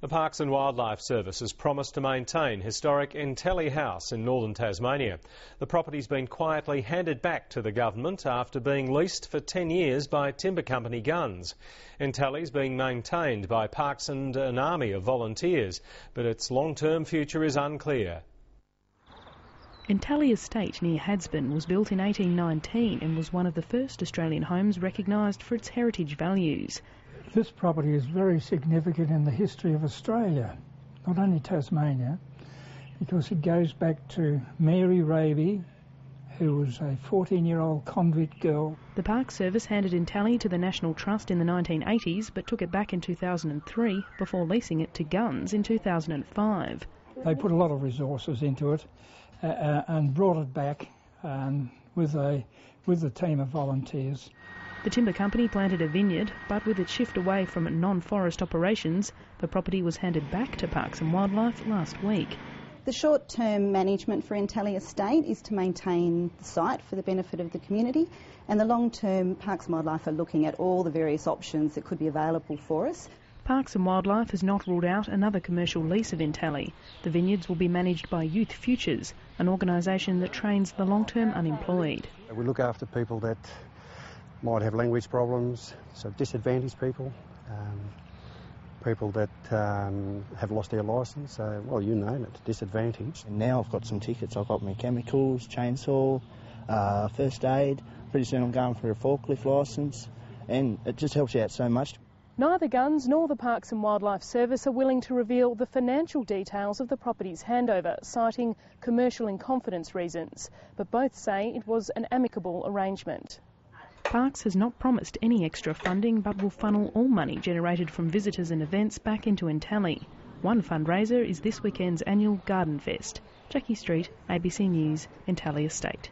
The Parks and Wildlife Service has promised to maintain historic Entally House in northern Tasmania. The property's been quietly handed back to the government after being leased for 10 years by timber company Guns. Entally's being maintained by Parks and an army of volunteers, but its long-term future is unclear. Entally Estate near Hadspen was built in 1819 and was one of the first Australian homes recognised for its heritage values. This property is very significant in the history of Australia, not only Tasmania, because it goes back to Mary Raby, who was a 14-year-old convict girl. The Park Service handed Entally to the National Trust in the 1980s, but took it back in 2003 before leasing it to Guns in 2005. They put a lot of resources into it and brought it back with a team of volunteers. The timber company planted a vineyard, but with its shift away from non-forest operations, the property was handed back to Parks and Wildlife last week. The short-term management for Entally Estate is to maintain the site for the benefit of the community, and the long-term Parks and Wildlife are looking at all the various options that could be available for us. Parks and Wildlife has not ruled out another commercial lease of Entally. The vineyards will be managed by Youth Futures, an organisation that trains the long-term unemployed. We look after people that might have language problems, so disadvantaged people, people that have lost their licence, well, you name it, disadvantaged. And now I've got some tickets. I've got my chemicals, chainsaw, first aid. Pretty soon I'm going for a forklift licence, and it just helps you out so much. Neither Guns nor the Parks and Wildlife Service are willing to reveal the financial details of the property's handover, citing commercial in confidence reasons, but both say it was an amicable arrangement. Parks has not promised any extra funding, but will funnel all money generated from visitors and events back into Entally. One fundraiser is this weekend's annual Garden Fest. Jacqul, ABC News, Entally Estate.